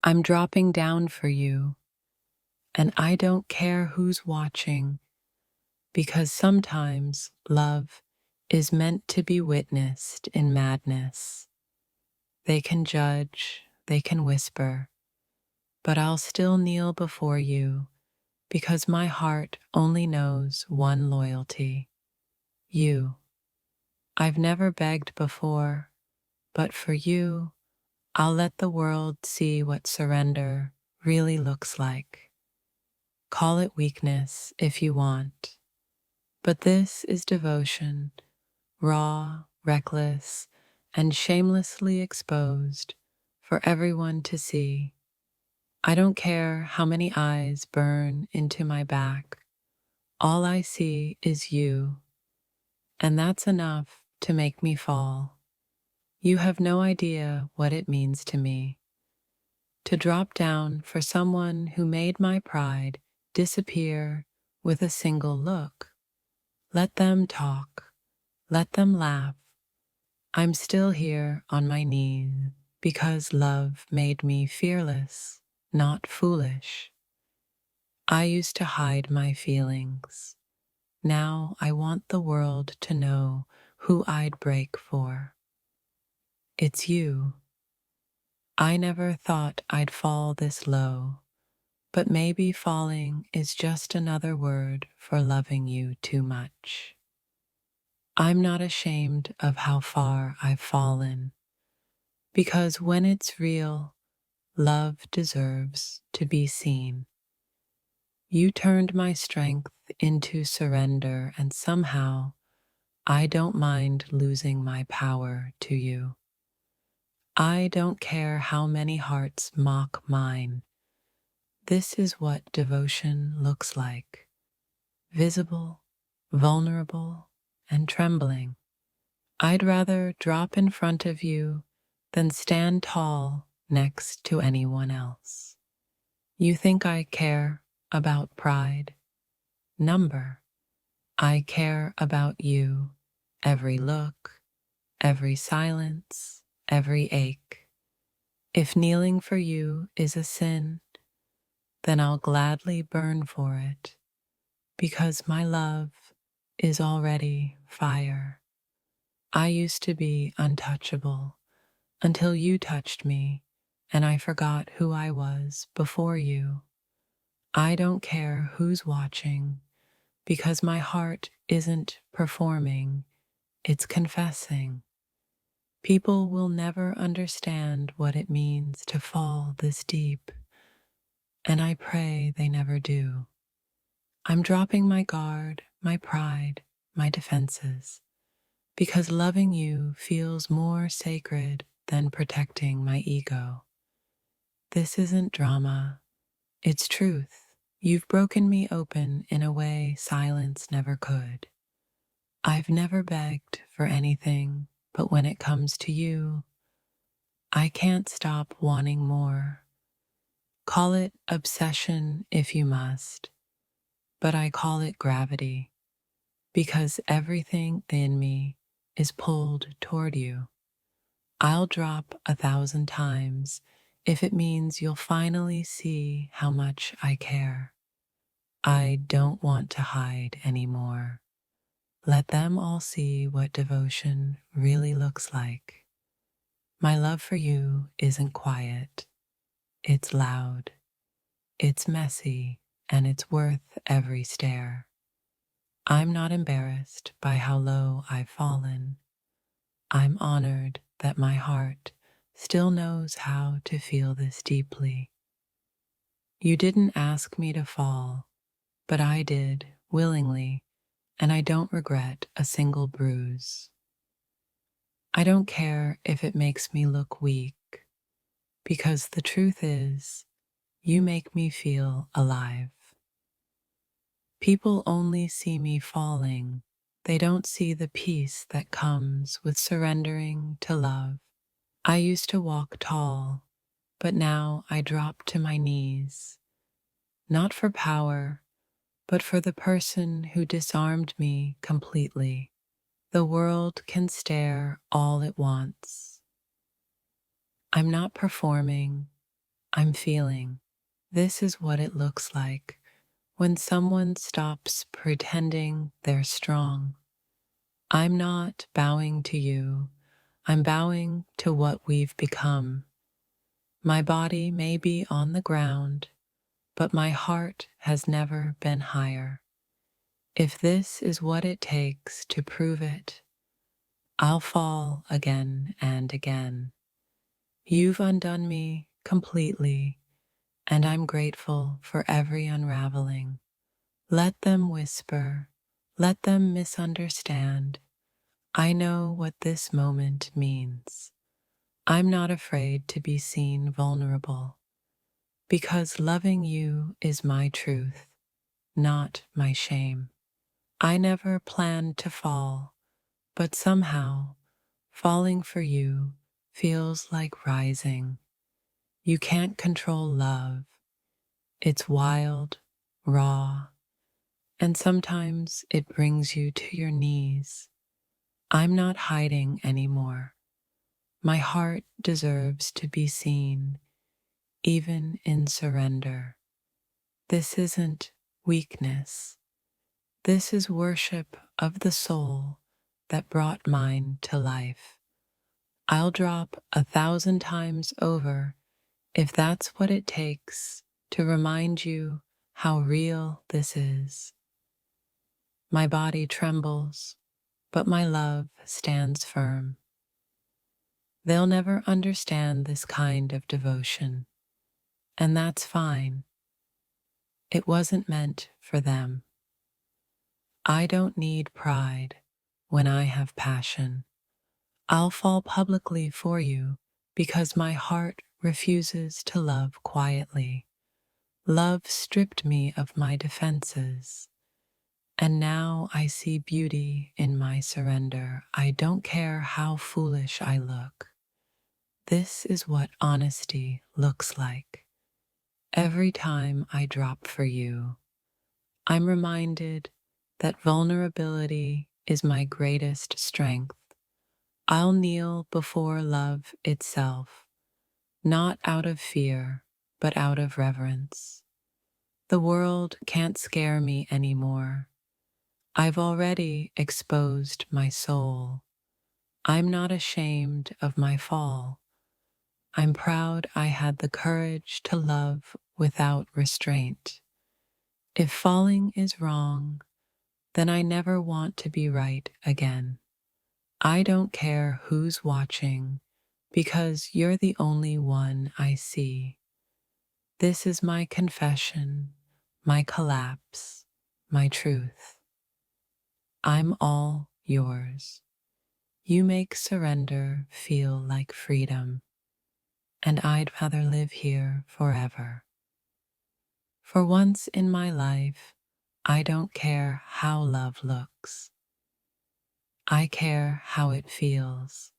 I'm dropping down for you, and I don't care who's watching, because sometimes love is meant to be witnessed in madness. They can judge, they can whisper, but I'll still kneel before you because my heart only knows one loyalty: you. I've never begged before, but for you, I'll let the world see what surrender really looks like. Call it weakness if you want, but this is devotion, raw, reckless, and shamelessly exposed for everyone to see. I don't care how many eyes burn into my back. All I see is you, and that's enough to make me fall. You have no idea what it means to me to drop down for someone who made my pride disappear with a single look. Let them talk, let them laugh. I'm still here on my knees because love made me fearless, not foolish. I used to hide my feelings. Now I want the world to know who I'd break for. It's you. I never thought I'd fall this low, but maybe falling is just another word for loving you too much. I'm not ashamed of how far I've fallen, because when it's real, love deserves to be seen. You turned my strength into surrender, and somehow I don't mind losing my power to you. I don't care how many hearts mock mine. This is what devotion looks like: visible, vulnerable, and trembling. I'd rather drop in front of you than stand tall next to anyone else. You think I care about pride? Number. I care about you, every look, every silence, every ache. If kneeling for you is a sin, then I'll gladly burn for it, because my love is already fire. I used to be untouchable until you touched me, and I forgot who I was before you. I don't care who's watching, because my heart isn't performing, it's confessing. People will never understand what it means to fall this deep, and I pray they never do. I'm dropping my guard, my pride, my defenses, because loving you feels more sacred than protecting my ego. This isn't drama, it's truth. You've broken me open in a way silence never could. I've never begged for anything, but when it comes to you, I can't stop wanting more. Call it obsession if you must, but I call it gravity, because everything in me is pulled toward you. I'll drop 1,000 times if it means you'll finally see how much I care. I don't want to hide anymore. Let them all see what devotion really looks like. My love for you isn't quiet. It's loud. It's messy, and it's worth every stare. I'm not embarrassed by how low I've fallen. I'm honored that my heart still knows how to feel this deeply. You didn't ask me to fall, but I did, willingly, and I don't regret a single bruise. I don't care if it makes me look weak, because the truth is, you make me feel alive. People only see me falling. They don't see the peace that comes with surrendering to love. I used to walk tall, but now I drop to my knees, not for power, but for the person who disarmed me completely. The world can stare all it wants. I'm not performing. I'm feeling. This is what it looks like when someone stops pretending they're strong. I'm not bowing to you, I'm bowing to what we've become. My body may be on the ground, but my heart has never been higher. If this is what it takes to prove it, I'll fall again and again. You've undone me completely, and I'm grateful for every unraveling. Let them whisper, let them misunderstand. I know what this moment means. I'm not afraid to be seen vulnerable, because loving you is my truth, not my shame. I never planned to fall, but somehow falling for you feels like rising. You can't control love. It's wild, raw, and sometimes it brings you to your knees. I'm not hiding anymore. My heart deserves to be seen, even in surrender. This isn't weakness. This is worship of the soul that brought mine to life. I'll drop 1,000 times over if that's what it takes to remind you how real this is. My body trembles, but my love stands firm. They'll never understand this kind of devotion, and that's fine. It wasn't meant for them. I don't need pride when I have passion. I'll fall publicly for you because my heart refuses to love quietly. Love stripped me of my defenses, and now I see beauty in my surrender. I don't care how foolish I look. This is what honesty looks like. Every time I drop for you, I'm reminded that vulnerability is my greatest strength. I'll kneel before love itself, not out of fear, but out of reverence. The world can't scare me anymore. I've already exposed my soul. I'm not ashamed of my fall. I'm proud I had the courage to love without restraint. If falling is wrong, then I never want to be right again. I don't care who's watching, because you're the only one I see. This is my confession, my collapse, my truth. I'm all yours. You make surrender feel like freedom, and I'd rather live here forever. For once in my life, I don't care how love looks. I care how it feels,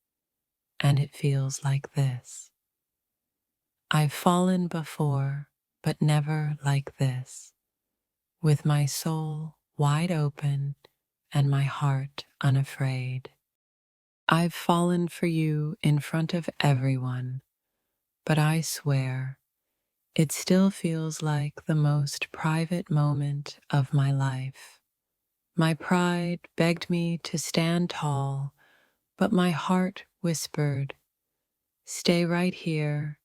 and it feels like this. I've fallen before, but never like this, with my soul wide open and my heart unafraid. I've fallen for you in front of everyone, but I swear it still feels like the most private moment of my life. My pride begged me to stand tall, but my heart whispered, "Stay right here,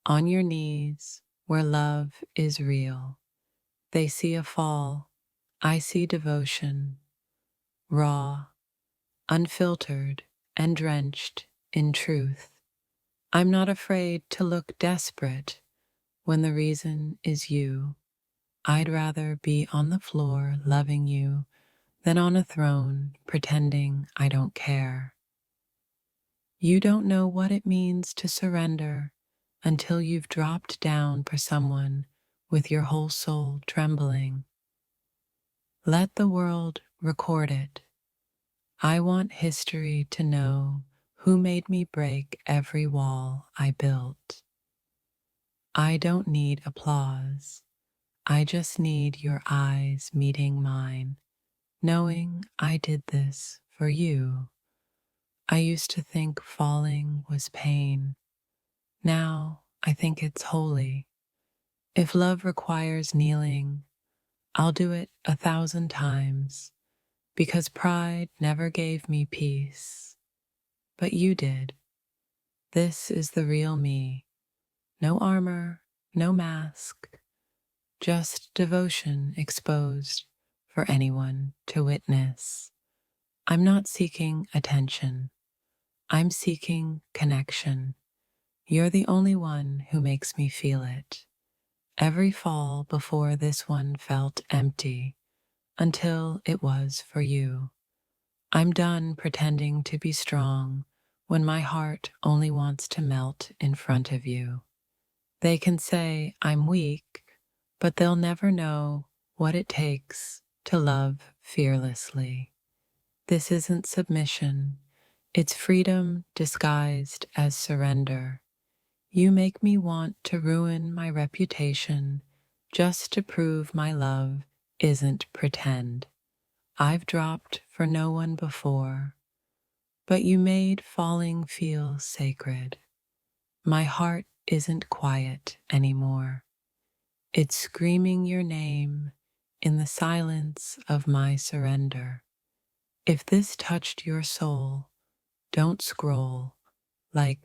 on your knees, where love is real." They see a fall, I see devotion, raw, unfiltered, and drenched in truth. I'm not afraid to look desperate when the reason is you. I'd rather be on the floor loving you than on a throne pretending I don't care. You don't know what it means to surrender until you've dropped down for someone with your whole soul trembling. Let the world record it. I want history to know who made me break every wall I built. I don't need applause. I just need your eyes meeting mine, knowing I did this for you. I used to think falling was pain. Now I think it's holy. If love requires kneeling, I'll do it 1,000 times, because pride never gave me peace. But you did. This is the real me. No armor, no mask, just devotion exposed for anyone to witness. I'm not seeking attention. I'm seeking connection. You're the only one who makes me feel it. Every fall before this one felt empty until it was for you. I'm done pretending to be strong when my heart only wants to melt in front of you. They can say I'm weak, but they'll never know what it takes to love fearlessly. This isn't submission, it's freedom disguised as surrender. You make me want to ruin my reputation just to prove my love isn't pretend. I've dropped for no one before, but you made falling feel sacred. My heart isn't quiet anymore. It's screaming your name in the silence of my surrender. If this touched your soul, don't scroll, like,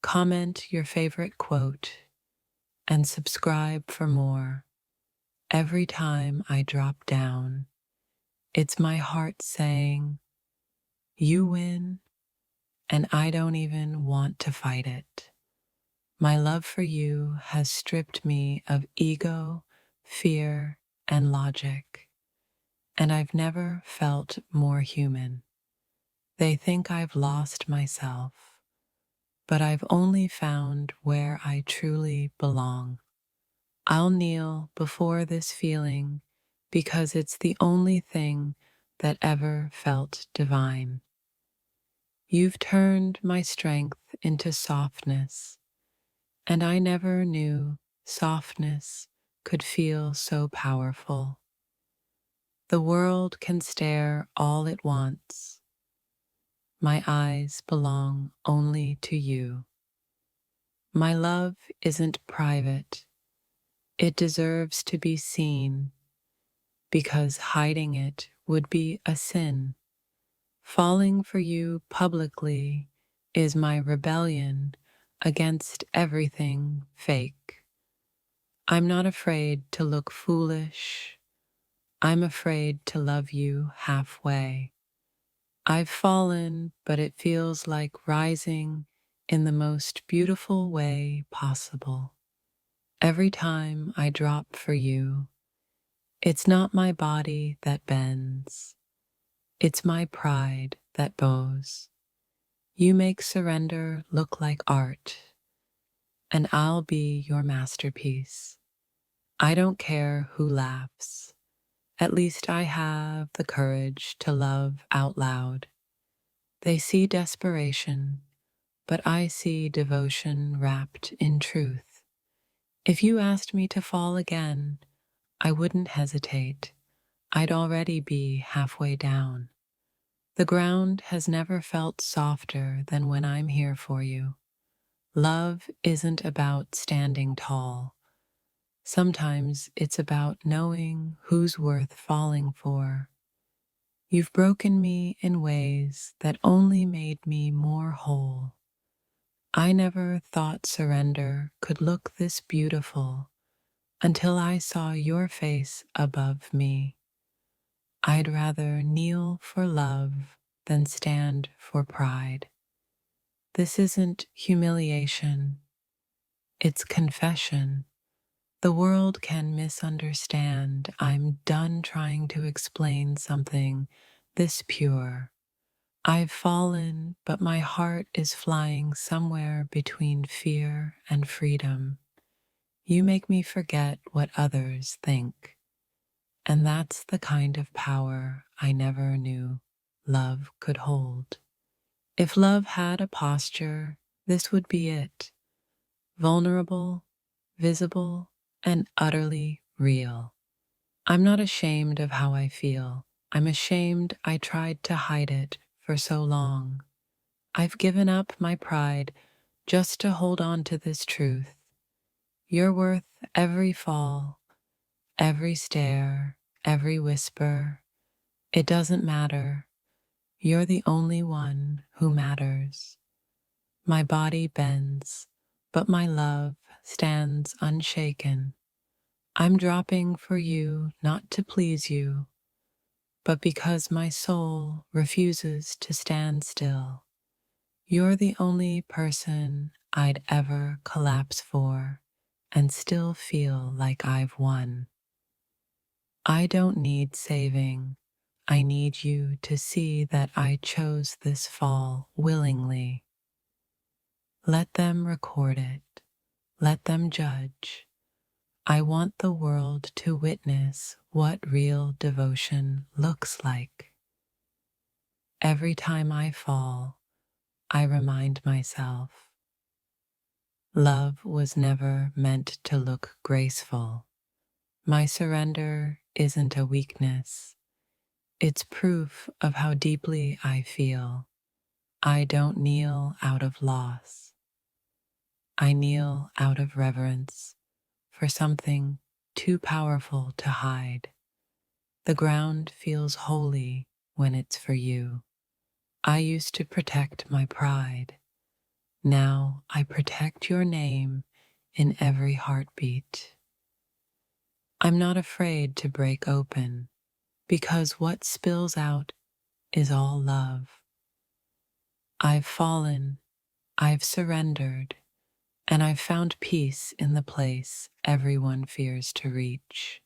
comment your favorite quote, and subscribe for more. Every time I drop down, it's my heart saying, you win, and I don't even want to fight it. My love for you has stripped me of ego, fear, and logic, and I've never felt more human. They think I've lost myself, but I've only found where I truly belong. I'll kneel before this feeling because it's the only thing that ever felt divine. You've turned my strength into softness, and I never knew softness could feel so powerful. The world can stare all it wants. My eyes belong only to you. My love isn't private. It deserves to be seen, because hiding it would be a sin. Falling for you publicly is my rebellion against everything fake. I'm not afraid to look foolish. I'm afraid to love you halfway. I've fallen, but it feels like rising in the most beautiful way possible. Every time I drop for you, it's not my body that bends. It's my pride that bows. You make surrender look like art, and I'll be your masterpiece. I don't care who laughs. At least I have the courage to love out loud. They see desperation, but I see devotion wrapped in truth. If you asked me to fall again, I wouldn't hesitate. I'd already be halfway down. The ground has never felt softer than when I'm here for you. Love isn't about standing tall. Sometimes it's about knowing who's worth falling for. You've broken me in ways that only made me more whole. I never thought surrender could look this beautiful until I saw your face above me. I'd rather kneel for love than stand for pride. This isn't humiliation, it's confession. The world can misunderstand. I'm done trying to explain something this pure. I've fallen, but my heart is flying somewhere between fear and freedom. You make me forget what others think. And that's the kind of power I never knew love could hold. If love had a posture, this would be it. Vulnerable, visible, and utterly real. I'm not ashamed of how I feel. I'm ashamed I tried to hide it for so long. I've given up my pride just to hold on to this truth. You're worth every fall, every stare, every whisper. It doesn't matter. You're the only one who matters. My body bends, but my love stands unshaken. I'm dropping for you not to please you, but because my soul refuses to stand still. You're the only person I'd ever collapse for and still feel like I've won. I don't need saving. I need you to see that I chose this fall willingly. Let them record it. Let them judge. I want the world to witness what real devotion looks like. Every time I fall, I remind myself, love was never meant to look graceful. My surrender isn't a weakness. It's proof of how deeply I feel. I don't kneel out of loss. I kneel out of reverence for something too powerful to hide. The ground feels holy when it's for you. I used to protect my pride. Now I protect your name in every heartbeat. I'm not afraid to break open because what spills out is all love. I've fallen, I've surrendered, and I've found peace in the place everyone fears to reach.